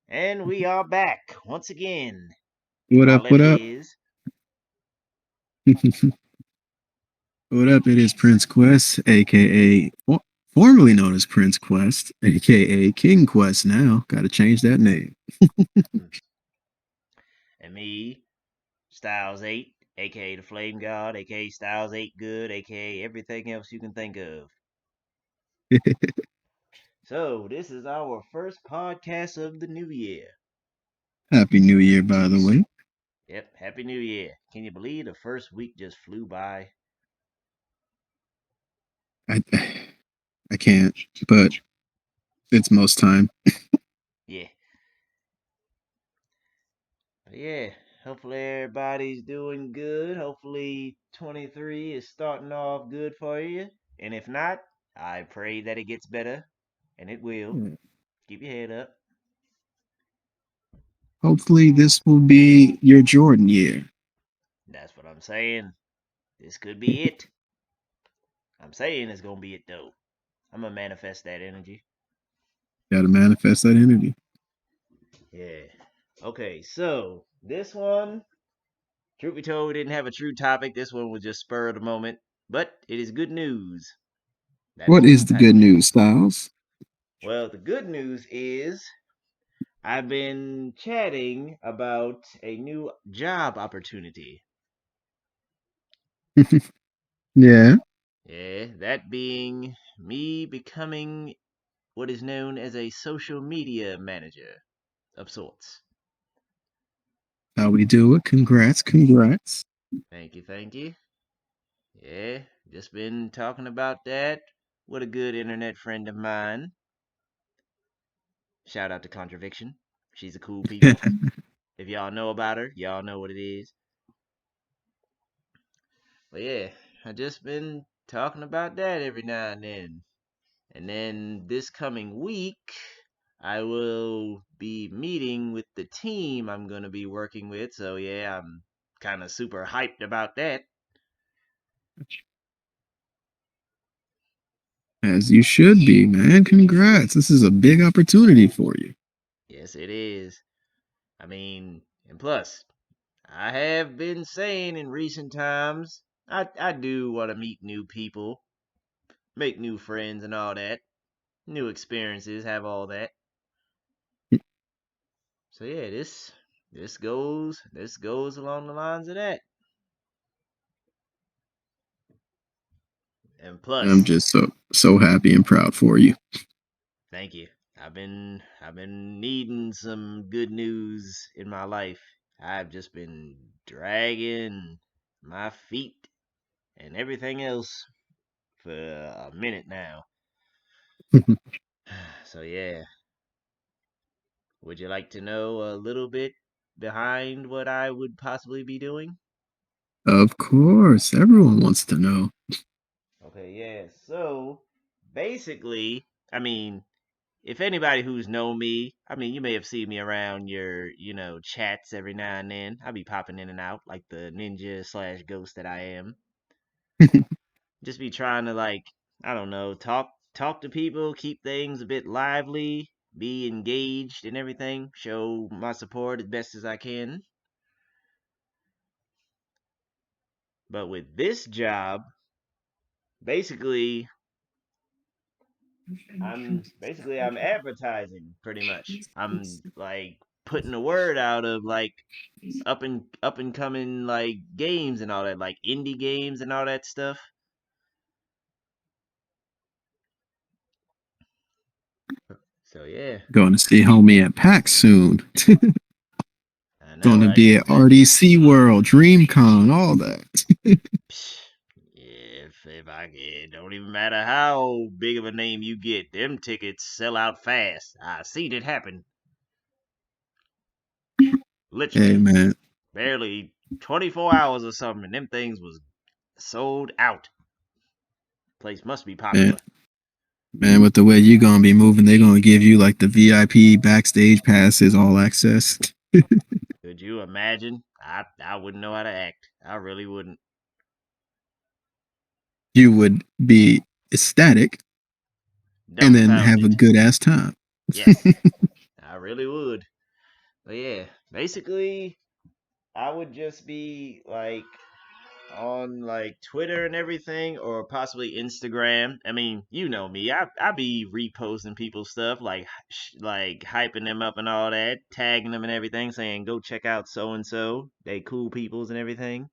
And we are back once again. What up? While it What up? is, What up? It is Prince Quest, aka formerly known as Prince Quest, aka King Quest. Now, got to change that name. and me, Styles 8, aka the Flame God, aka Styles 8 Good, aka everything else you can think of. So, this is our first podcast of the new year. Happy New Year, by the way. Yep, Happy New Year. Can you believe the first week just flew by? I I can't, but it's most time. Yeah. But yeah, hopefully everybody's doing good. Hopefully 23 is starting off good for you. And if not, I pray that it gets better. And it will. Keep your head up. Hopefully, this will be your Jordan year. That's what I'm saying. This could be it. I'm saying it's gonna be it though. I'm gonna manifest that energy. Got to manifest that energy. Yeah. Okay, so this one, truth be told, we didn't have a true topic. This one was just spur of the moment. But it is good news. That is What what is I'm the good tackling. news, Styles? Well, the good news is I've been chatting about a new job opportunity. Yeah. Yeah, that being me becoming what is known as a social media manager of sorts. How we do it? Congrats, congrats. Thank you, thank you. Yeah, just been talking about that with a good internet friend of mine. Shout out to Contraviction. She's a cool people. If y'all know about her, y'all know what it is. But yeah, I just been talking about that every now and then. And then this coming week, I will be meeting with the team I'm going to be working with. So, yeah, I'm kind of super hyped about that. As you should be, man. Congrats. This is a big opportunity for you. Yes, it is. I mean, and plus, I have been saying in recent times, I do want to meet new people, make new friends, and all that. New experiences, have all that. So yeah, this goes along the lines of that. And I'm plus, just so happy and proud for you. thank you. I've been needing some good news in my life. I've just been dragging my feet and everything else for a minute now. So yeah, would you like to know a little bit behind what I would possibly be doing? Of course, everyone wants to know. Okay, yeah. So basically, I mean, if anybody who's known me, I mean, you may have seen me around your, chats every now and then. I'll be popping in and out like the ninja slash ghost that I am. Just be trying to like, I don't know, talk to people, keep things a bit lively, be engaged and everything, show my support as best as I can. But with this job, basically I'm advertising pretty much. I'm like putting the word out of like up and coming like games and all that, like indie games and all that stuff. So yeah, Going to see homie at PAX soon. I know, Going to right? be at RDC World, DreamCon, all that. Psh, yeah, if I it don't even matter how big of a name you get, them tickets sell out fast. I seen it happen. Hey Literally, man, barely 24 hours or something, and them things was sold out. Place must be man, popular. man, with the way you're gonna be moving, they're gonna give you like the VIP backstage passes, all access. Could you imagine? I wouldn't know how to act. I really wouldn't. You would be ecstatic and then have a Dumbfounded. good ass time. Yes, I really would. But yeah, basically, I would just be like on like Twitter and everything, or possibly Instagram. I mean, you know me. I be reposting people's stuff, like like hyping them up and all that, tagging them and everything, saying go check out so and so. They cool peoples and everything.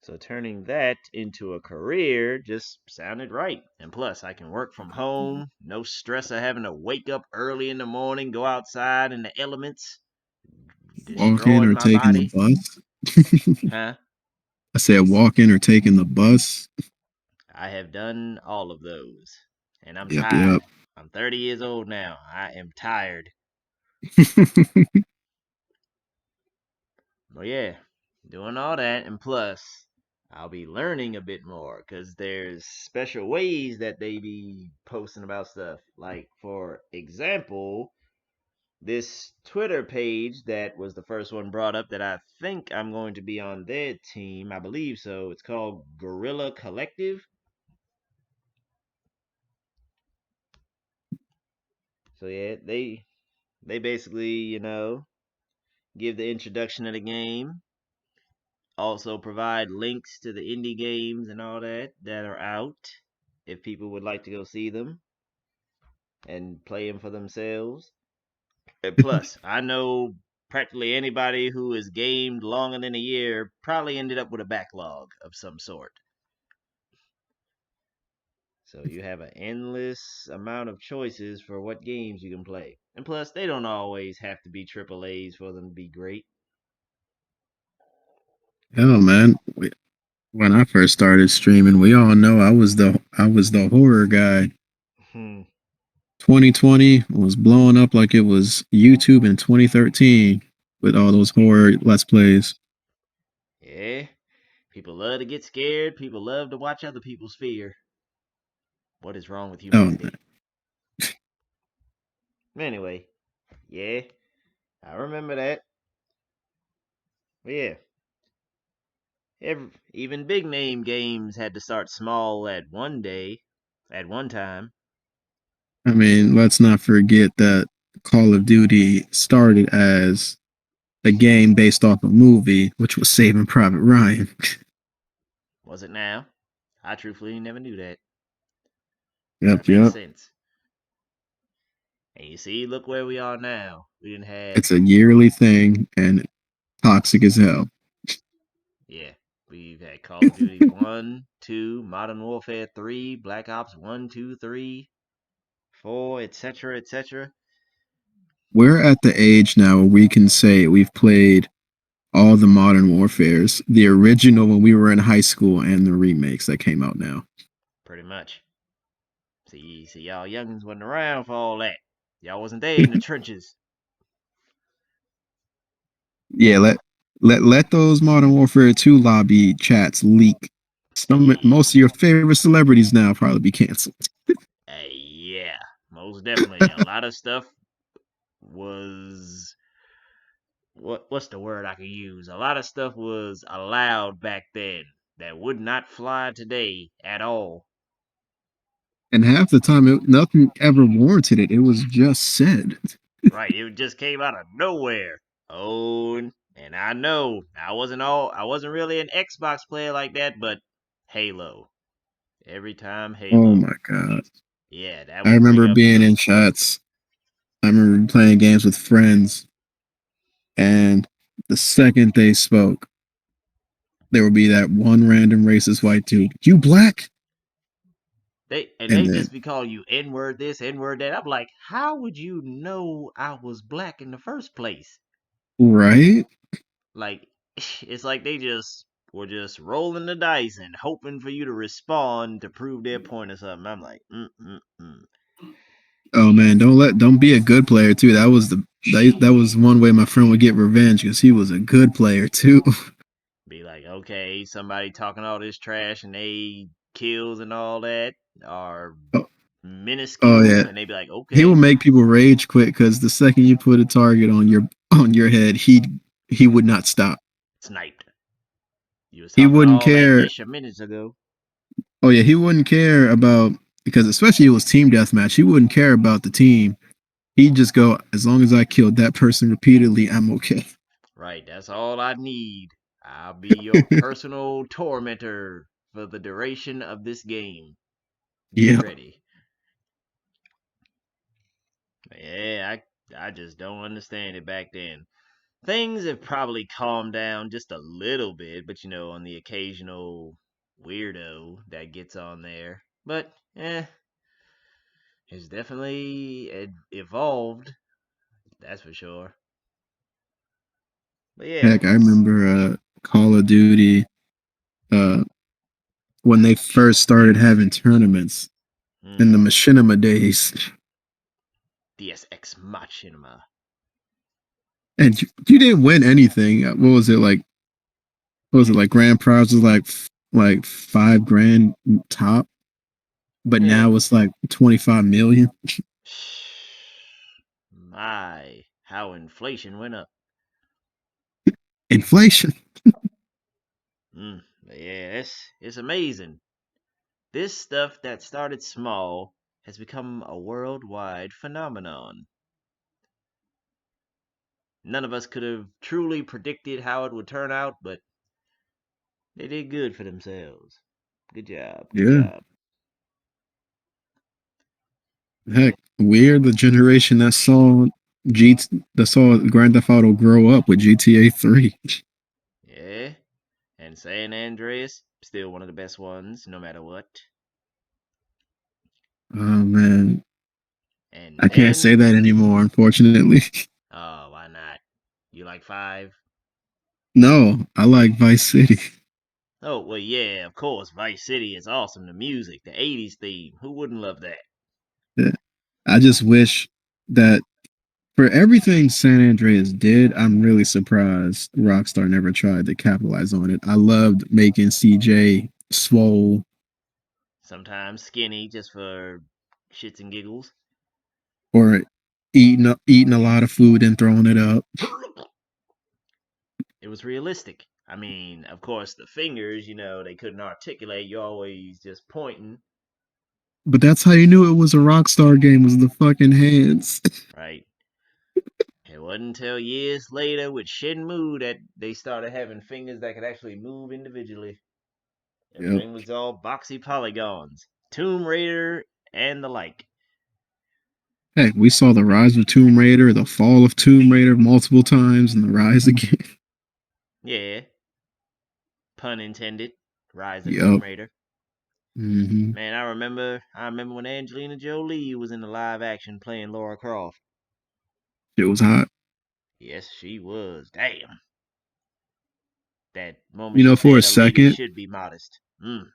So turning that into a career just sounded right. And plus, I can work from home. No stress of having to wake up early in the morning, go outside in the elements, Walking destroying or my taking the body. bus. Huh? I said walking or taking the bus. I have done all of those. And I'm Yep, yep. tired. I'm 30 years old now. I am tired. But yeah, doing all that. And plus, I'll be learning a bit more because there's special ways that they be posting about stuff. Like, for example, this Twitter page that was the first one brought up that I think I'm going to be on their team. I believe so. It's called Gorilla Collective. So yeah, they basically, give the introduction of the game. Also provide links to the indie games and all that are out if people would like to go see them and play them for themselves. And plus, I know practically anybody who has gamed longer than a year probably ended up with a backlog of some sort. So you have an endless amount of choices for what games you can play. And plus, they don't always have to be triple A's for them to be great. Hell, man. When I first started streaming, we all know I was the horror guy. Hmm. 2020 was blowing up like it was YouTube in 2013 with all those horror let's plays. Yeah. People love to get scared. People love to watch other people's fear. What is wrong with Oh man. humanity? Anyway, yeah, I remember that. But yeah, even big name games had to start small at one time. I mean, let's not forget that Call of Duty started as a game based off a movie, which was Saving Private Ryan. Was it now? I truthfully never knew that. But it Yep, makes yep. sense. And you see, look where we are now. We didn't had, It's a yearly thing and toxic as hell. yeah, we've had Call of Duty 1, 2, Modern Warfare 3, Black Ops 1, 2, 3, 4, etc., etc. We're at the age now where we can say we've played all the Modern Warfares, the original when we were in high school, and the remakes that came out now. Pretty much. See, y'all youngins wasn't around for all that. Y'all wasn't there in the trenches. Yeah, let those Modern Warfare 2 lobby chats leak. Most of your favorite celebrities now probably be canceled. Yeah, most definitely. A lot of stuff was what's the word I could use? A lot of stuff was allowed back then that would not fly today at all. And half the time, nothing ever warranted it. It was just said. Right, it just came out of nowhere. Oh, and I know I wasn't really an Xbox player like that, but Halo. Every time Oh Halo. my god! Yeah, that I would bring remember up being the in chats. I remember playing games with friends, and the second they spoke, there would be that one random racist white dude. You black? And they then just be calling you N word this, N word that. I'm like, how would you know I was black in the first place? right? Like, it's like they just were just rolling the dice and hoping for you to respond to prove their point or something. I'm like, Oh man, don't be a good player too. That was one way my friend would get revenge because he was a good player too. be like, okay, somebody talking all this trash and they kills and all that are oh, oh minuscule, yeah, and they be like, he will okay, make people rage quit because the second you put a target on your head, he would not stop. sniped. You was He talking wouldn't all that care. ish a minute ago. Oh yeah, he wouldn't care about because especially it was team deathmatch. He wouldn't care about the team. He'd just go, as long as I killed that person repeatedly, I'm okay. Right, that's all I need. I'll be your personal tormentor for the duration of this game. Get Yeah. ready. Yeah, I just don't understand it back then. Things have probably calmed down just a little bit, but on the occasional weirdo that gets on there. But it's definitely evolved, that's for sure. But yeah, Heck, I remember Call of Duty uh, when they first started having tournaments in the mm, Machinima days. Deus Ex Machinima. And you didn't win anything. What was it like? What was it like? Grand prize was like $5,000 top, but Yeah. now it's like 25 million. My, how inflation went up. Inflation. Yeah, it's amazing. This stuff that started small has become a worldwide phenomenon. None of us could have truly predicted how it would turn out, but they did good for themselves. Good job, good Yeah. job. Heck, we're the generation G that saw Grand Theft Auto grow up with GTA 3. Yeah, and San Andreas, still one of the best ones, no matter what. Oh man, And I can't say then, that anymore, unfortunately. oh, why not? You like five? No, I like Vice City. Oh, well, yeah, of course, Vice City is awesome. The music, the 80s theme, who wouldn't love that? Yeah. I just wish that for everything San Andreas did, I'm really surprised Rockstar never tried to capitalize on it. I loved making CJ swole. Sometimes skinny just for shits and giggles. Or eating a lot of food and throwing it up. It was realistic. I mean, of course, the fingers, they couldn't articulate. You're always just pointing, But that's how you knew it was a Rockstar game, was the fucking hands. right? It wasn't until years later with Shenmue that they started having fingers that could actually move individually. Yep. Everything was all boxy polygons. Tomb Raider and the like. Heck, we saw the rise of Tomb Raider, the fall of Tomb Raider multiple times, and the rise again. Yeah, pun intended. Rise of Tomb Yep. Raider. Hmm. Man, I remember when Angelina Jolie was in the live action playing Laura Croft. It was hot. Yes, she was. Damn. That moment You she know, for a said a lady second, should be modest. Mm.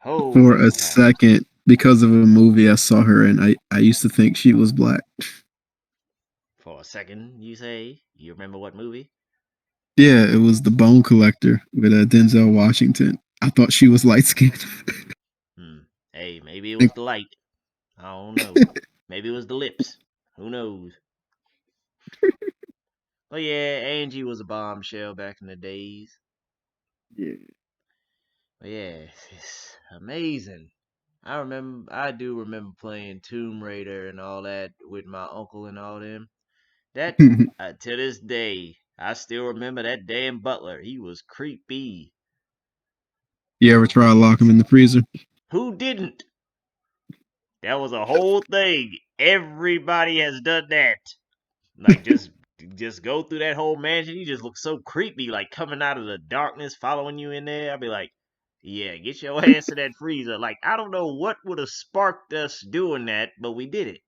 Oh, for it a was hot. second, because of a movie I saw her in, I used to think she was black. For a second, you say? You remember what movie? Yeah, it was the Bone Collector with Denzel Washington. I thought she was light skinned. Hmm. Hey, maybe it was the light. I don't know. Maybe it was the lips. Who knows? But yeah, Angie was a bombshell back in the days. Yeah. But yeah, it's amazing. I do remember playing Tomb Raider and all that with my uncle and all them. That to this day, I still remember that damn butler. He was creepy. You ever try to lock him in the freezer? Who didn't? That was a whole thing. Everybody has done that. Like just go through that whole mansion. You just look so creepy, like coming out of the darkness, following you in there. I'd be like, yeah, get your ass in that freezer. Like I don't know what would have sparked us doing that, but we did it.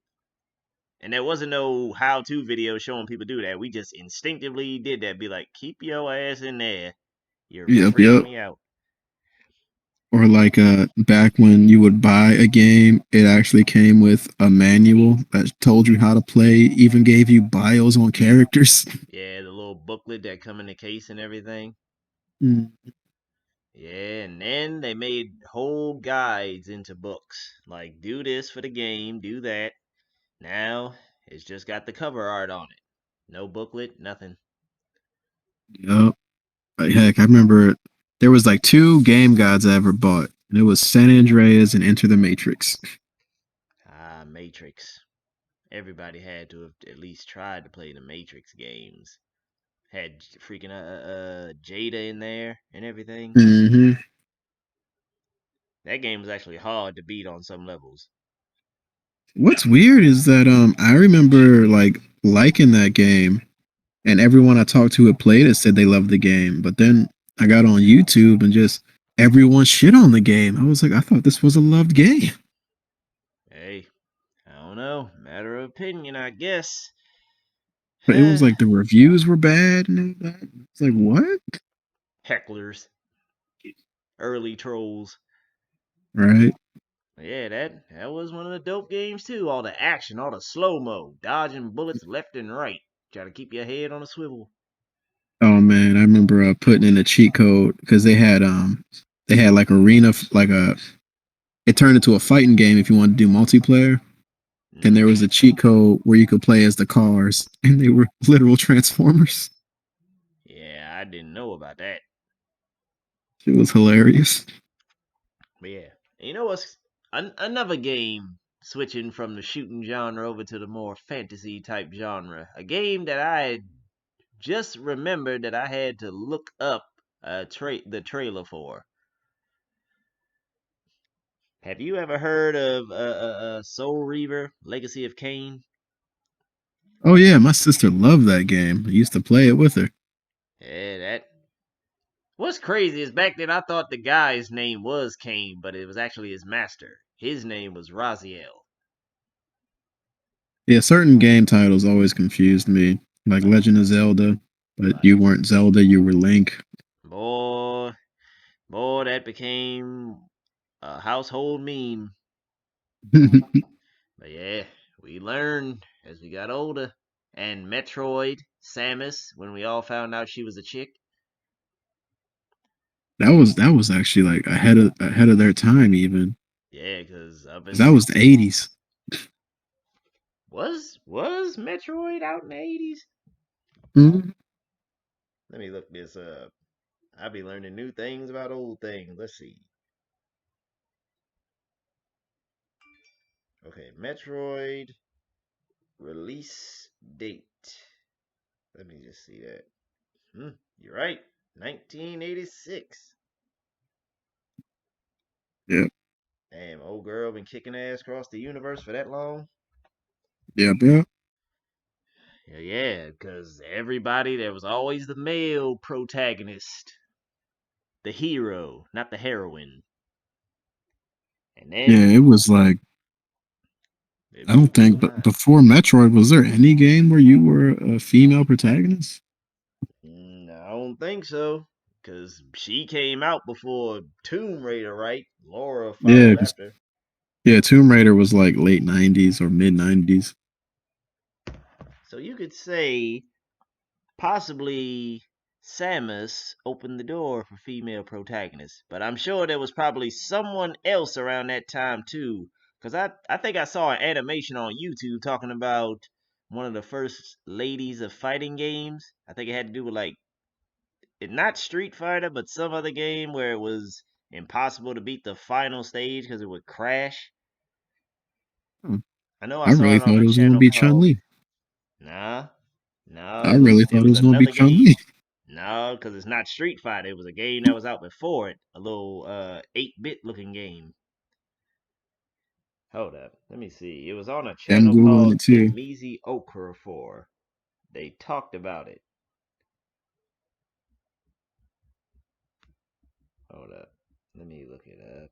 And there wasn't no how-to video showing people do that. We just instinctively did that. Be like, keep your ass in there. You're Yep, freaking yep. me out. Or like back when you would buy a game, it actually came with a manual that told you how to play, even gave you bios on characters. Yeah, the little booklet that come in the case and everything. Mm. Yeah, and then they made whole guides into books. Like, do this for the game, do that. Now, it's just got the cover art on it. No booklet, nothing. Yep. Like, heck, I remember there was like two game guides I ever bought. And it was San Andreas and Enter the Matrix. Matrix. Everybody had to have at least tried to play the Matrix games. Had freaking Jada in there and everything. Hmm. That game was actually hard to beat on some levels. What's weird is that I remember like liking that game, and everyone I talked to who played it said they loved the game. But then I got on YouTube and just everyone shit on the game. I was like, I thought this was a loved game. Hey, I don't know. Matter of opinion, I guess. But it was like the reviews were bad and all that. It's like what? Hecklers, early trolls. Right? Yeah, that was one of the dope games too. All the action, all the slow mo, dodging bullets left and right. Try to keep your head on a swivel. Oh man, I remember putting in a cheat code because they had like arena like a it turned into a fighting game if you wanted to do multiplayer. And there was Hmm. a cheat code where you could play as the cars, and they were literal transformers. Yeah, I didn't know about that. It was hilarious. But yeah, you know what's another game switching from the shooting genre over to the more fantasy type genre. A game that I just remembered that I had to look up the trailer for. Have you ever heard of Soul Reaver: Legacy of Kain? Oh yeah, my sister loved that game. I used to play it with her. Yeah, that. What's crazy is back then I thought the guy's name was Kain, but it was actually his master. His name was Raziel. Yeah, certain game titles always confused me, like Legend of Zelda, but Like, you weren't Zelda, you were Link. boy, boy, that became a household meme. But yeah, we learned as we got older. And Metroid, Samus, when we all found out she was a chick. That was actually like ahead of their time even. Yeah, because up 'Cause that in was the 80s. was Metroid out in the 80s? Mhm. Let me look this up. I be learning new things about old things. Let's see. Okay, Metroid release date. Let me just see that. You're right. 1986. Yep, Damn, old girl been kicking ass across the universe for that long. yep. Yeah, because everybody, there was always the male protagonist, the hero, not the heroine. And Yeah, then it was like it I don't blew think, my but mind. before Metroid, was there any game where you were a female protagonist? I don't think so. Because she came out before Tomb Raider, right? Laura Yeah, followed 'cause- after. yeah, Tomb Raider was like late '90s or mid '90s. So you could say possibly Samus opened the door for female protagonists. But I'm sure there was probably someone else around that time too. Because I think I saw an animation on YouTube talking about one of the first ladies of fighting games. I think it had to do with like not Street Fighter, but some other game where it was impossible to beat the final stage because it would crash. Hmm. I know I I saw really it on thought a it was going to channel be Chun called Li. Nah, no, I really it thought it was was going to be another Chun game. Li. No, because it's not Street Fighter. It was a game that was out before it. A little 8-bit looking game. Hold up. Let me see. It was on a Yeah, I'm channel googling called it too. Demizi Okafor. They talked about it. Hold up. Let me look it up.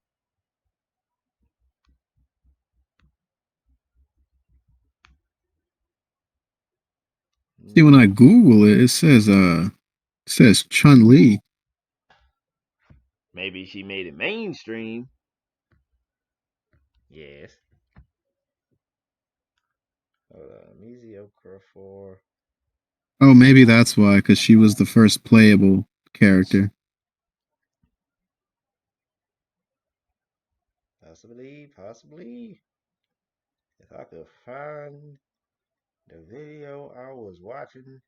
See, when I Hmm. Google it, it says Chun Li. Maybe she made it mainstream. Yes. Hold on. Demizi Okafor. Oh, maybe that's why, because she was the first playable character. Possibly, possibly. If I could find the video I was watching.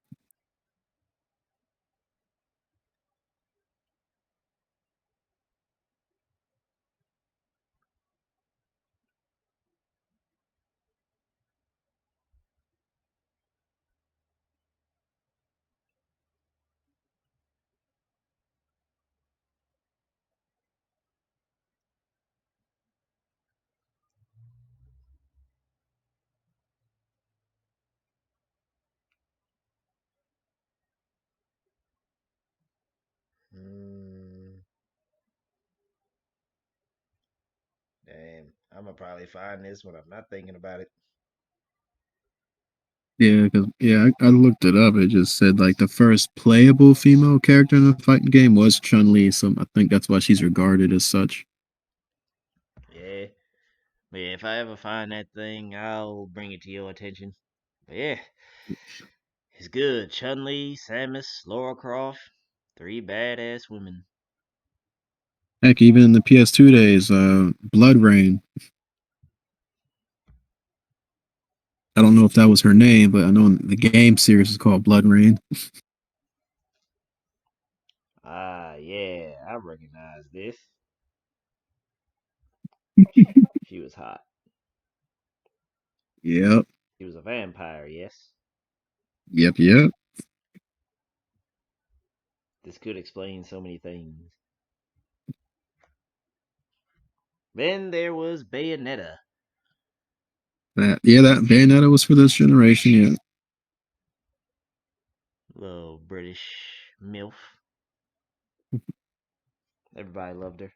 And I'm gonna probably find this when I'm not thinking about it. Yeah, because I looked it up. It just said like the first playable female character in a fighting game was Chun Li. So I think that's why she's regarded as such. Yeah. But yeah, if I ever find that thing, I'll bring it to your attention. But yeah, it's good. Chun Li, Samus, Lara Croft, three badass women. Heck, even in the PS2 days, Blood Rain. I don't know if that was her name, but I know the game series is called Blood Rain. Ah, yeah, I recognize this. She was hot. Yep, She was a vampire, yes. yep. This could explain so many things. Then there was Bayonetta, That Bayonetta was for this generation. little British MILF. Everybody loved her.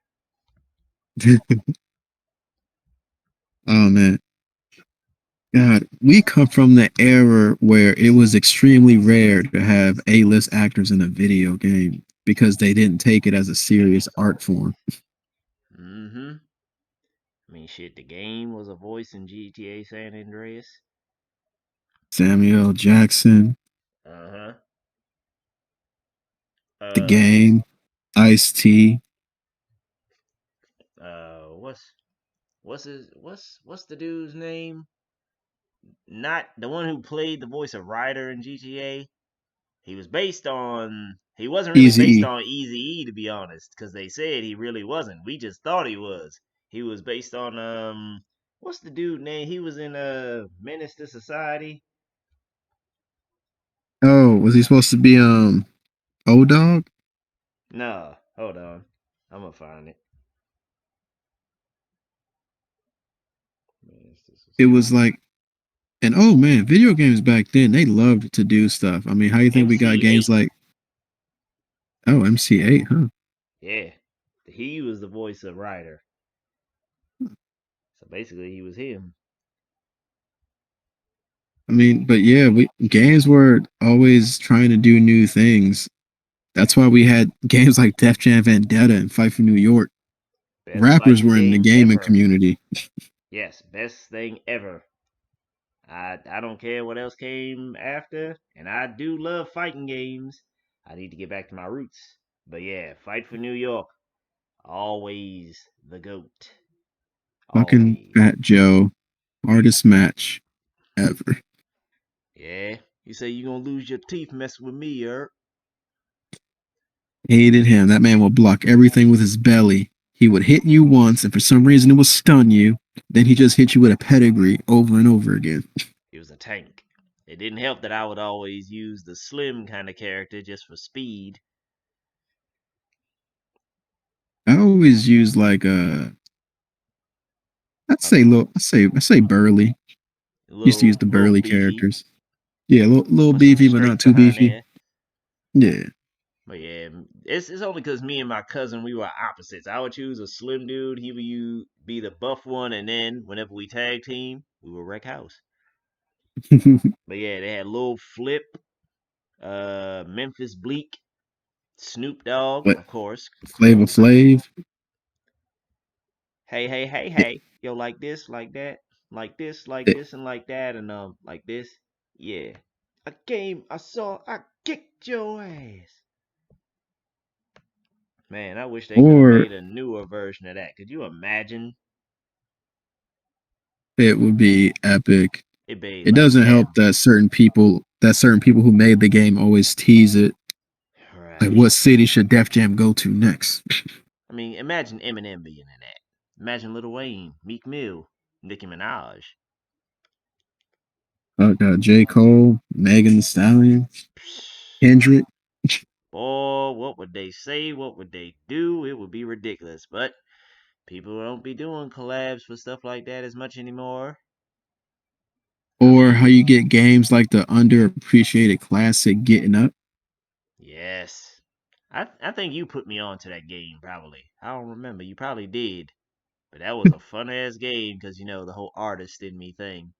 Yeah. Oh man, God, we come from the era where it was extremely rare to have A-list actors in a video game because they didn't take it as a serious art form. Mm-hmm. I mean, shit, the game was a voice in GTA San Andreas. Samuel Jackson, Uh-huh. the Uh, game, Ice-T. what's the dude's name? Not the one who played the voice of Ryder in GTA. He was based on. He wasn't really Easy based E. on Easy E to be honest, because they said he really wasn't. We just thought he was. He was based on what's the dude name? He was in Menace to Society. Oh, was he supposed to be O-Dog? Nah, hold on, I'm gonna find it. Menace to It was Society. like, and oh man, video games back then, they loved to do stuff. I mean, how you think we got games MC8. like, oh, MC8, huh? Yeah, he was the voice of Ryder. So basically, he was him. I mean, but yeah, games were always trying to do new things. That's why we had games like Def Jam Vendetta and Fight for New York. Best Rappers fighting were in the game gaming ever. community. Yes, best thing ever. I don't care what else came after, and I do love fighting games. I need to get back to my roots. But yeah, Fight for New York, always the goat. Fucking Always. Fat Joe, hardest match ever. Yeah. You say you gonna lose your teeth messing with me, er? Hated him. That man would block everything with his belly. He would hit you once, and for some reason it would stun you. Then he just hit you with a pedigree over and over again. He was a tank. It didn't help that I would always use the slim kind of character just for speed. I always use like A I say Burly. Used to use the little Burly beefy. characters. Yeah, little Put some beefy, but not strength too behind beefy. there. Yeah. But yeah, it's only because me and my cousin we were opposites. I would choose a slim dude. He would be the buff one, and then whenever we tag team, we would wreck house. But yeah, they had Lil Flip, Memphis Bleak, Snoop Dogg, But of course. Flavor Flav. Hey. Yo, like this, like that, like It, this, and like that, and like this. Yeah. A game I saw, I kicked your ass. Man, I wish they could have or made a newer version of that. Could you imagine? it would be epic. It be It like, doesn't help damn. that certain people who made the game always tease it. Like, Right. what city should Def Jam go to next? I mean, imagine Eminem being in that. Imagine Lil Wayne, Meek Mill, Nicki Minaj. Oh God, J. Cole, Megan Thee Stallion, Kendrick. Boy, what would they say? What would they do? It would be ridiculous. But people don't be doing collabs for stuff like that as much anymore. I Or how you mean, get games like the underappreciated classic Getting Up. yes. I think you put me on to that game probably. I don't remember. You probably did. But that was a fun ass game because, the whole artist in me thing.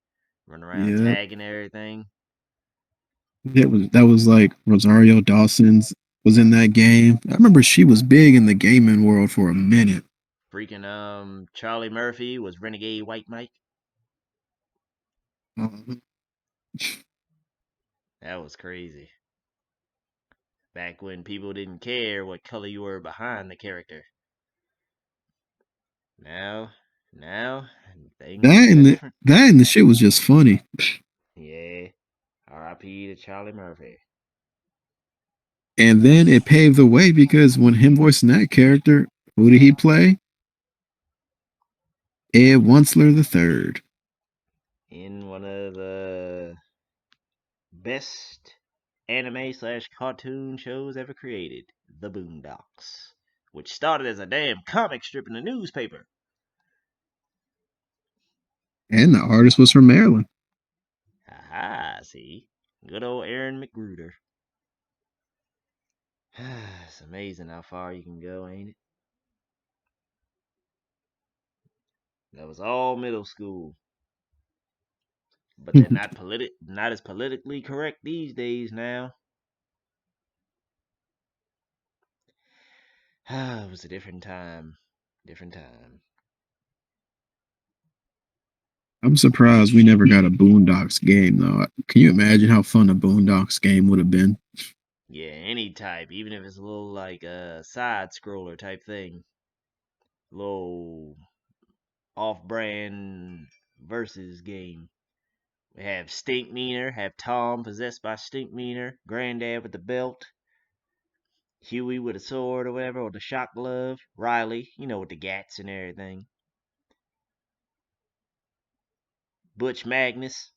Run around Yeah, tagging everything. that was like Rosario Dawson's was in that game. I remember she was big in the gaming world for a minute. Freaking Charlie Murphy was Renegade White Mike. Mhm. That was crazy. Back when people didn't care what color you were behind the character. Now, now things are different. That and the shit was just funny. Yeah. R.I.P. to Charlie Murphy. And then it paved the way because when him voicing that character, who did he play? Ed Wunsler the third. In one of the best anime slash cartoon shows ever created, The Boondocks, which started as a damn comic strip in the newspaper. And the artist was from Maryland. Aha, see? Good old Aaron McGruder. It's amazing how far you can go, ain't it? That was all middle school. But they're not as politically correct these days now. It was a different time. Different time. I'm surprised we never got a Boondocks game though. Can you imagine how fun a Boondocks game would have been? Yeah, any type, even if it's a little like a side scroller type thing. Little off brand versus game. We have Stinkmeaner, have Tom possessed by Stinkmeaner, Granddad with the belt, Huey with a sword or whatever, or the shock glove, Riley, with the gats and everything. Butch Magnus,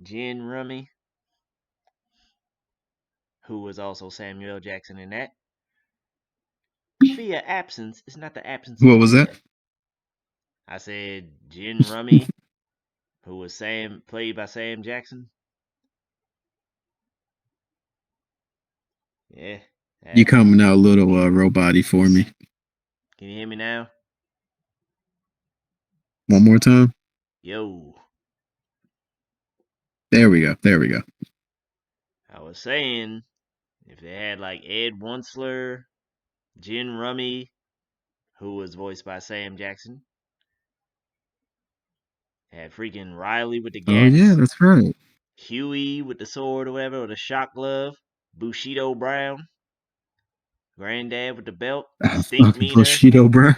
Gin Rummy, who was also Samuel Jackson in that. Fear absence is not the absence of What was that? fear. I said Gin Rummy, who was played by Sam Jackson. Yeah, You that coming out a little robot-y for me. can you hear me now? One more time. Yo, There we go. There we go. I was saying if they had like Ed Wunsler, Gin Rummy, who was voiced by Sam Jackson, had freaking Riley with the Oh yeah, gats, that's right. Huey with the sword or whatever, or the shock glove, Bushido Brown, Granddad with the belt, Ah, Stink fucking Meaner. Bushido Brown.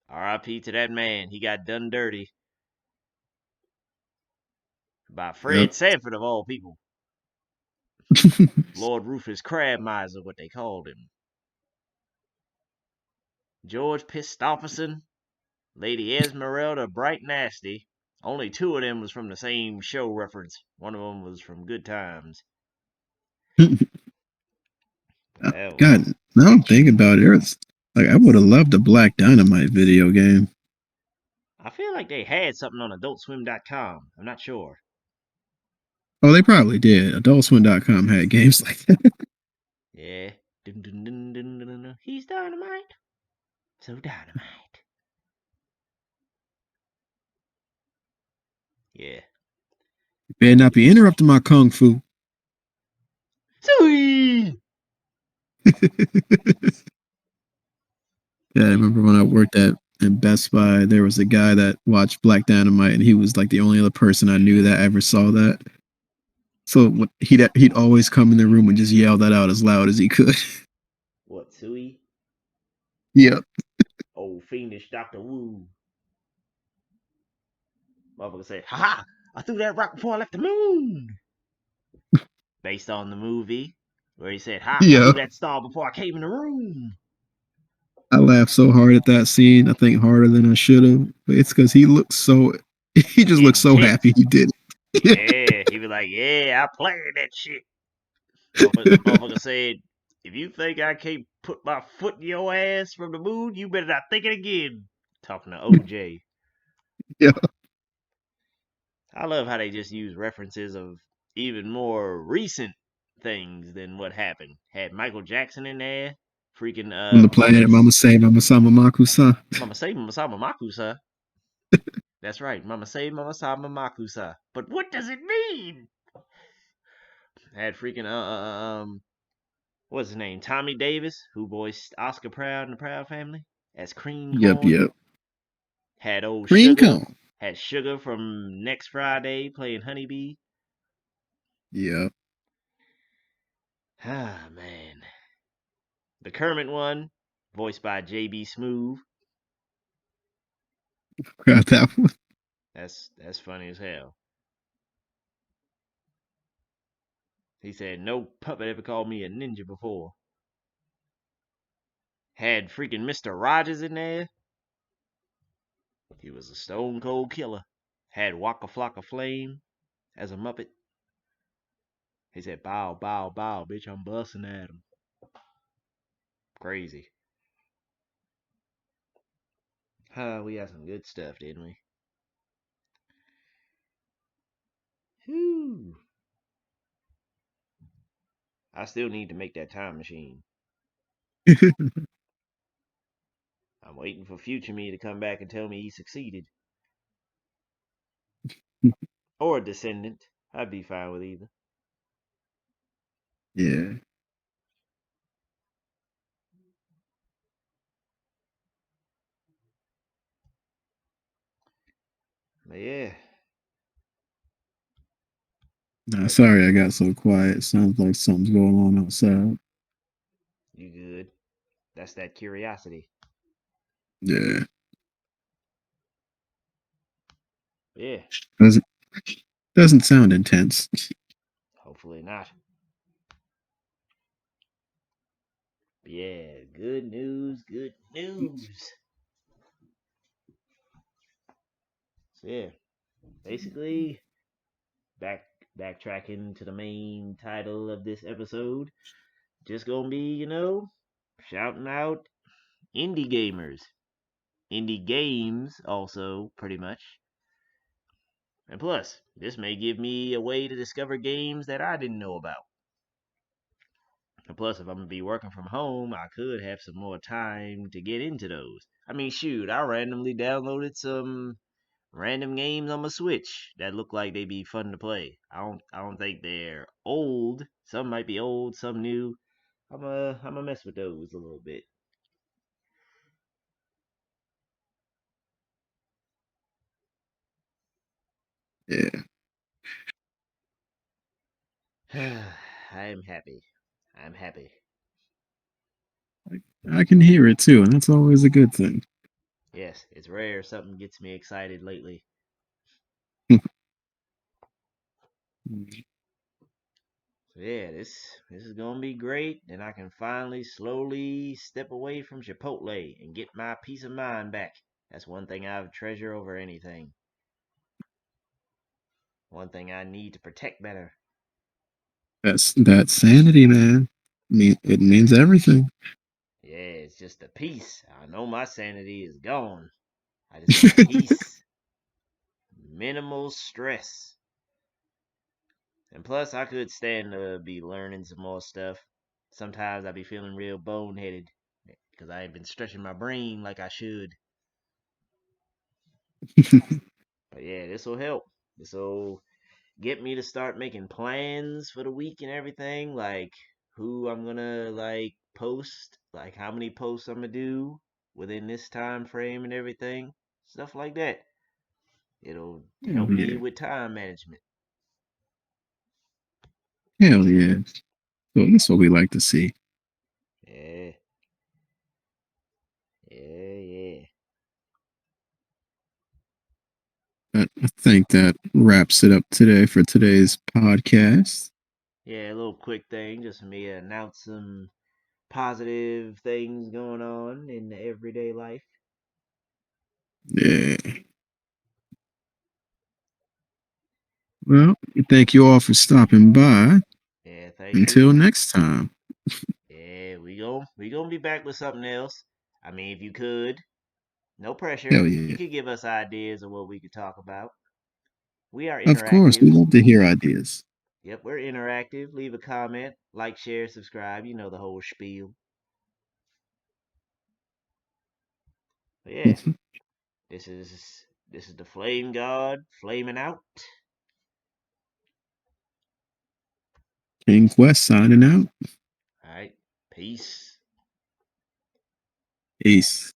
R.I.P. to that man. He got done dirty by Yep. Fred Sanford of all people. Lord Rufus Crab Miser, what they called him. George Pistofferson, Lady Esmeralda Bright Nasty. Only two of them was from the same show reference. One of them was from Good Times. That God, was. now I'm thinking about it. It's like I would have loved a Black Dynamite video game. I feel like they had something on AdultSwim.com. I'm not sure. Oh, they probably did. AdultSwim.com had games like that. Yeah. Dun, dun, dun, dun, dun, dun. He's dynamite. So dynamite. Yeah. You better not be interrupting my kung fu. Sweet. Yeah, I remember when I worked at Best Buy, there was a guy that watched Black Dynamite, and he was like the only other person I knew that ever saw that. So he'd always come in the room and just yell that out as loud as he could. What, Sui? Yep. Old fiendish Dr. Wu. Motherfucker said, haha, I threw that rock before I left the moon. Based on the movie where he said, ha, I Yeah. threw that star before I came in the room. I laughed so hard at that scene. I think harder than I should have. But it's because he just looked so happy Intense. he did it. Yeah, he was like, yeah, I played that shit. Motherfucker said, if you think I can't put my foot in your ass from the moon, you better not think it again. Talking to OJ. Yeah. I love how they just use references of even more recent things than what happened. Had Michael Jackson in there freaking From the planet police. Mama Say Mama Sama Makusa. Mama say Mama Sama Makusa. That's right, Mama say Mama Sama Makusa. But what does it mean? Had freaking what's his name? Tommy Davis, who voiced Oscar Proud in the Proud Family as Cream Yep, Corn. yep. Had old Green Sugar. cone. Had Sugar from Next Friday playing Honeybee. Yep. Ah man. The Kermit one, voiced by JB Smoove. Got that one. That's funny as hell. He said no puppet ever called me a ninja before. Had freaking Mr. Rogers in there. He was a stone cold killer. Had Waka Flocka Flame as a Muppet. He said, bow, bow, bow, bitch, I'm busting at him. Crazy. We had some good stuff, didn't we? Whew. I still need to make that time machine. I'm waiting for future me to come back and tell me he succeeded. Or a descendant. I'd be fine with either. Yeah. But yeah, Nah, sorry I got so quiet. Sounds like something's going on outside. you good. That's that curiosity. Yeah. Yeah, Doesn't doesn't sound intense. hopefully not. But yeah, good news, good news. So yeah, basically backtracking to the main title of this episode. Just gonna be, shouting out indie gamers. Indie games also, pretty much. And plus, this may give me a way to discover games that I didn't know about. And plus, if I'm gonna be working from home, I could have some more time to get into those. I mean, shoot, I randomly downloaded some random games on my Switch that look like they be fun to play. I don't think they're old. Some might be old, some new. I'm a mess with those a little bit. Yeah. I am happy. I'm happy. I can hear it too, and that's always a good thing. Yes, it's rare something gets me excited lately. So yeah, this is gonna be great, and I can finally slowly step away from Chipotle and get my peace of mind back. That's one thing I treasure over anything. One thing I need to protect better. That's sanity, man. It means everything. Yeah, it's just the peace. I know my sanity is gone. I just want peace, minimal stress. And plus, I could stand to be learning some more stuff. Sometimes I be feeling real boneheaded because I ain't been stretching my brain like I should. But yeah, this will help. This will get me to start making plans for the week and everything, like who I'm gonna post, like how many posts I'm gonna do within this time frame and everything, stuff like that. It'll Hell help me yeah. with time management. Hell yeah. So that's what we like to see. Yeah, yeah, yeah. I think that wraps it up today for today's podcast. Yeah, a little quick thing just for me to announce some positive things going on in the everyday life. Yeah. Well, thank you all for stopping by. Yeah, thank Until you. next time. Yeah, we gonna be back with something else. I mean, if you could, no Hell pressure. You yeah. could give us ideas of what we could talk about. We are Of course, interactive. we love to hear ideas. Yep, we're interactive. Leave a comment, like, share, subscribe. You know the whole spiel. But yeah, this is the Flame God flaming out. King Quest signing out. All right, peace. Peace.